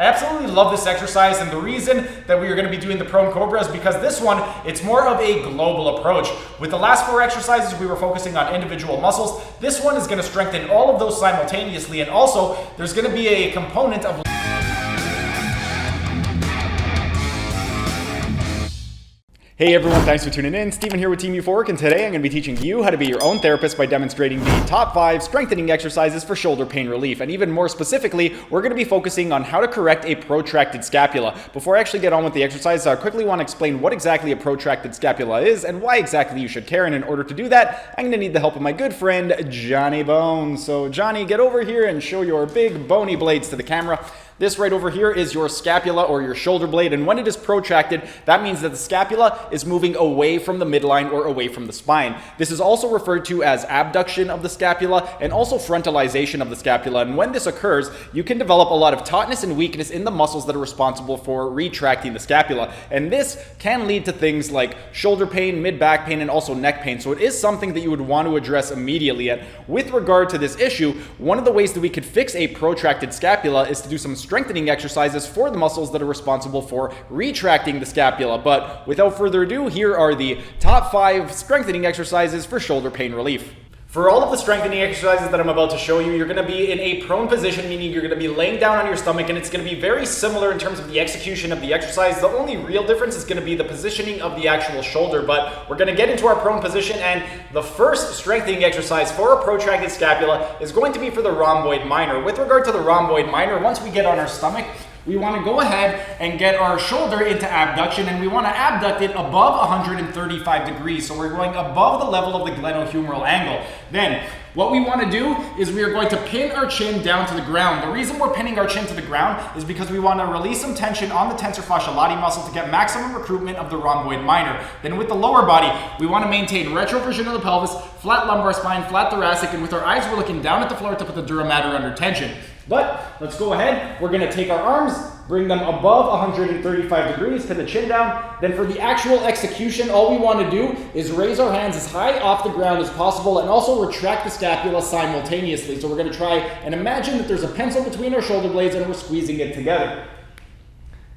I absolutely love this exercise, and the reason that we are going to be doing the prone cobra is because this one, it's more of a global approach. With the last 4 exercises, we were focusing on individual muscles. This one is going to strengthen all of those simultaneously, and also there's going to be a component of Hey everyone, thanks for tuning in. Steven here with Team Euphoric, and today I'm going to be teaching you how to be your own therapist by demonstrating the top 5 strengthening exercises for shoulder pain relief. And even more specifically, we're going to be focusing on how to correct a protracted scapula. Before I actually get on with the exercise, I quickly want to explain what exactly a protracted scapula is and why exactly you should care. And in order to do that, I'm going to need the help of my good friend, Johnny Bones. So Johnny, get over here and show your big bony blades to the camera. This right over here is your scapula or your shoulder blade, and when it is protracted, that means that the scapula is moving away from the midline or away from the spine. This is also referred to as abduction of the scapula and also frontalization of the scapula, and when this occurs, you can develop a lot of tautness and weakness in the muscles that are responsible for retracting the scapula, and this can lead to things like shoulder pain, mid-back pain, and also neck pain, so it is something that you would want to address immediately. And with regard to this issue, one of the ways that we could fix a protracted scapula is to do some strengthening exercises for the muscles that are responsible for retracting the scapula. But without further ado, here are the top 5 strengthening exercises for shoulder pain relief. For all of the strengthening exercises that I'm about to show you, you're going to be in a prone position, meaning you're going to be laying down on your stomach, and it's going to be very similar in terms of the execution of the exercise. The only real difference is going to be the positioning of the actual shoulder, but we're going to get into our prone position, and the first strengthening exercise for a protracted scapula is going to be for the rhomboid minor. With regard to the rhomboid minor, once we get on our stomach, we want to go ahead and get our shoulder into abduction, and we want to abduct it above 135 degrees. So we're going above the level of the glenohumeral angle. Then what we want to do is we are going to pin our chin down to the ground. The reason we're pinning our chin to the ground is because we want to release some tension on the tensor fasciae lati muscle to get maximum recruitment of the rhomboid minor. Then with the lower body, we want to maintain retroversion of the pelvis, flat lumbar spine, flat thoracic, and with our eyes we're looking down at the floor to put the dura mater under tension. But let's go ahead. We're going to take our arms, bring them above 135 degrees, pin the chin down. Then for the actual execution, all we want to do is raise our hands as high off the ground as possible and also retract the scapula simultaneously. So we're going to try and imagine that there's a pencil between our shoulder blades and we're squeezing it together.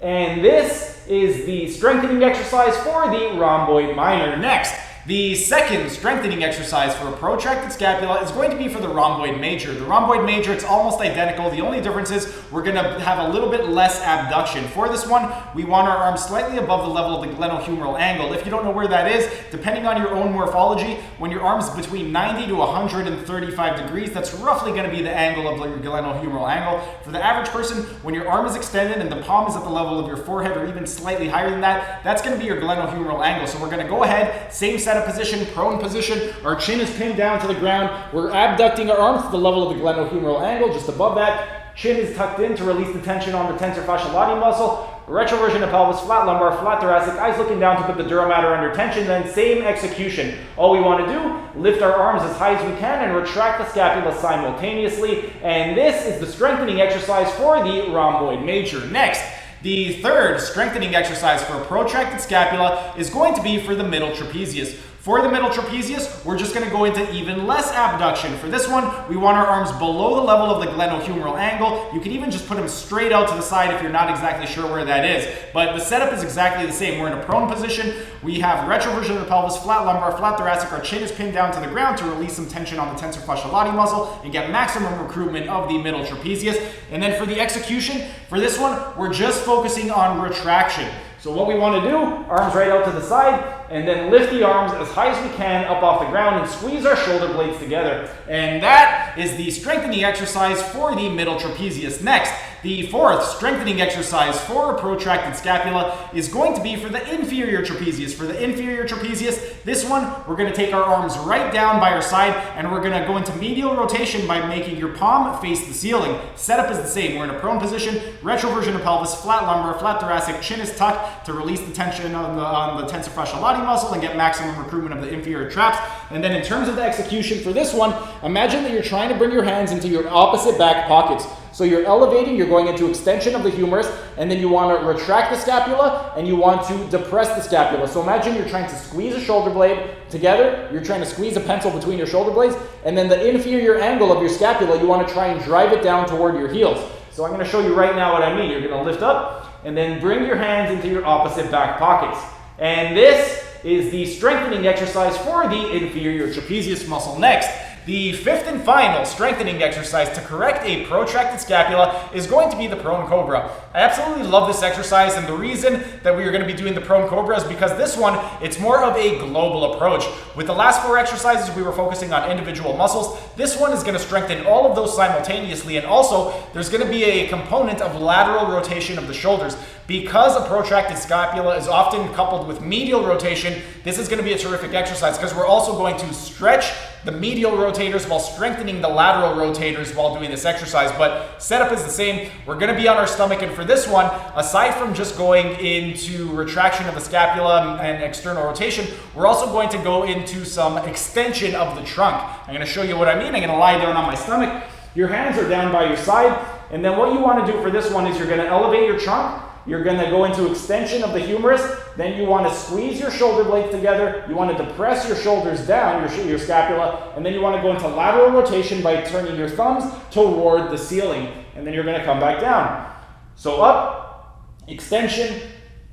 And this is the strengthening exercise for the rhomboid minor. Next, the second strengthening exercise for a protracted scapula is going to be for the rhomboid major. The rhomboid major, it's almost identical. The only difference is we're going to have a little bit less abduction. For this one, we want our arms slightly above the level of the glenohumeral angle. If you don't know where that is, depending on your own morphology, when your arm is between 90 to 135 degrees, that's roughly going to be the angle of your glenohumeral angle. For the average person, when your arm is extended and the palm is at the level of your forehead or even slightly higher than that, that's going to be your glenohumeral angle. So we're going to go ahead, same setup position, prone position, our chin is pinned down to the ground, we're abducting our arms to the level of the glenohumeral angle, just above that, chin is tucked in to release the tension on the tensor fasciae lati muscle, retroversion of pelvis, flat lumbar, flat thoracic, eyes looking down to put the dura mater under tension, then same execution. All we want to do, lift our arms as high as we can and retract the scapula simultaneously, and this is the strengthening exercise for the rhomboid major. Next, the third strengthening exercise for a protracted scapula is going to be for the middle trapezius. For the middle trapezius, we're just going to go into even less abduction. For this one, we want our arms below the level of the glenohumeral angle. You can even just put them straight out to the side if you're not exactly sure where that is. But the setup is exactly the same. We're in a prone position. We have retroversion of the pelvis, flat lumbar, flat thoracic. Our chin is pinned down to the ground to release some tension on the tensor fasciae lati muscle and get maximum recruitment of the middle trapezius. And then for the execution, for this one, we're just focusing on retraction. So what we want to do, arms right out to the side, and then lift the arms as high as we can up off the ground and squeeze our shoulder blades together. And that is the strengthening exercise for the middle trapezius. Next, the fourth strengthening exercise for a protracted scapula is going to be for the inferior trapezius. For the inferior trapezius, this one, we're going to take our arms right down by our side and we're going to go into medial rotation by making your palm face the ceiling. Setup is the same. We're in a prone position, retroversion of pelvis, flat lumbar, flat thoracic, chin is tucked to release the tension on the tensor fasciae lati muscle and get maximum recruitment of the inferior traps. And then in terms of the execution for this one, imagine that you're trying to bring your hands into your opposite back pockets. So you're elevating, you're going into extension of the humerus, and then you want to retract the scapula, and you want to depress the scapula. So imagine you're trying to squeeze a shoulder blade together, you're trying to squeeze a pencil between your shoulder blades, and then the inferior angle of your scapula, you want to try and drive it down toward your heels. So I'm going to show you right now what I mean. You're going to lift up and then bring your hands into your opposite back pockets. And this is the strengthening exercise for the inferior trapezius muscle. Next, the fifth and final strengthening exercise to correct a protracted scapula is going to be the prone cobra. I absolutely love this exercise, and the reason that we are going to be doing the prone cobra is because this one, it's more of a global approach. With the last 4 exercises, we were focusing on individual muscles. This one is going to strengthen all of those simultaneously, and also there's going to be a component of lateral rotation of the shoulders. Because a protracted scapula is often coupled with medial rotation, this is going to be a terrific exercise because we're also going to stretch the medial rotators while strengthening the lateral rotators while doing this exercise. But setup is the same. We're going to be on our stomach, and for this one, aside from just going into retraction of the scapula and external rotation, we're also going to go into some extension of the trunk. I'm going to show you what I mean. I'm going to lie down on my stomach. Your hands are down by your side, and then what you want to do for this one is you're going to elevate your trunk. You're going to go into extension of the humerus. Then you want to squeeze your shoulder blades together. You want to depress your shoulders down, your scapula. And then you want to go into lateral rotation by turning your thumbs toward the ceiling. And then you're going to come back down. So up, extension,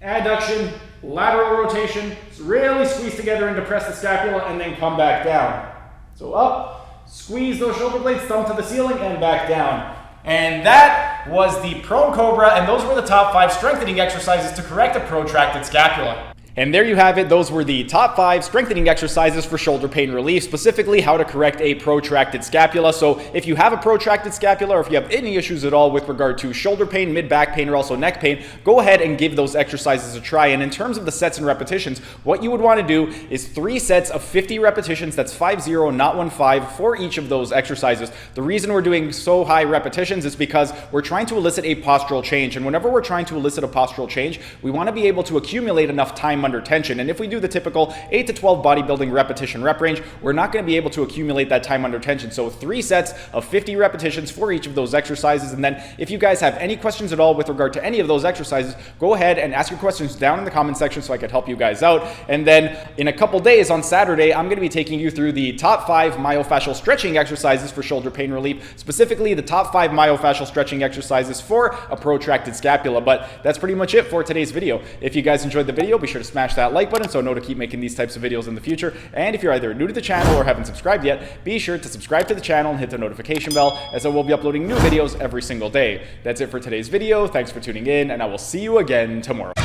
adduction, lateral rotation. So really squeeze together and depress the scapula, and then come back down. So up, squeeze those shoulder blades, thumb to the ceiling, and back down. And that was the prone cobra, and those were the top 5 strengthening exercises to correct a protracted scapula. And there you have it. Those were the top 5 strengthening exercises for shoulder pain relief, specifically how to correct a protracted scapula. So if you have a protracted scapula, or if you have any issues at all with regard to shoulder pain, mid-back pain, or also neck pain, go ahead and give those exercises a try. And in terms of the sets and repetitions, what you would want to do is 3 sets of 50 repetitions. That's 5-0, not 1-5, for each of those exercises. The reason we're doing so high repetitions is because we're trying to elicit a postural change. And whenever we're trying to elicit a postural change, we want to be able to accumulate enough time under tension. And if we do the typical 8 to 12 bodybuilding repetition rep range, we're not going to be able to accumulate that time under tension. So 3 sets of 50 repetitions for each of those exercises. And then if you guys have any questions at all with regard to any of those exercises, go ahead and ask your questions down in the comment section so I could help you guys out. And then in a couple days on Saturday, I'm going to be taking you through the top 5 myofascial stretching exercises for shoulder pain relief, specifically the top 5 myofascial stretching exercises for a protracted scapula. But that's pretty much it for today's video. If you guys enjoyed the video, be sure to smash that like button so I know to keep making these types of videos in the future. And if you're either new to the channel or haven't subscribed yet, be sure to subscribe to the channel and hit the notification bell, as I will be uploading new videos every single day. That's it for today's video. Thanks for tuning in, and I will see you again tomorrow.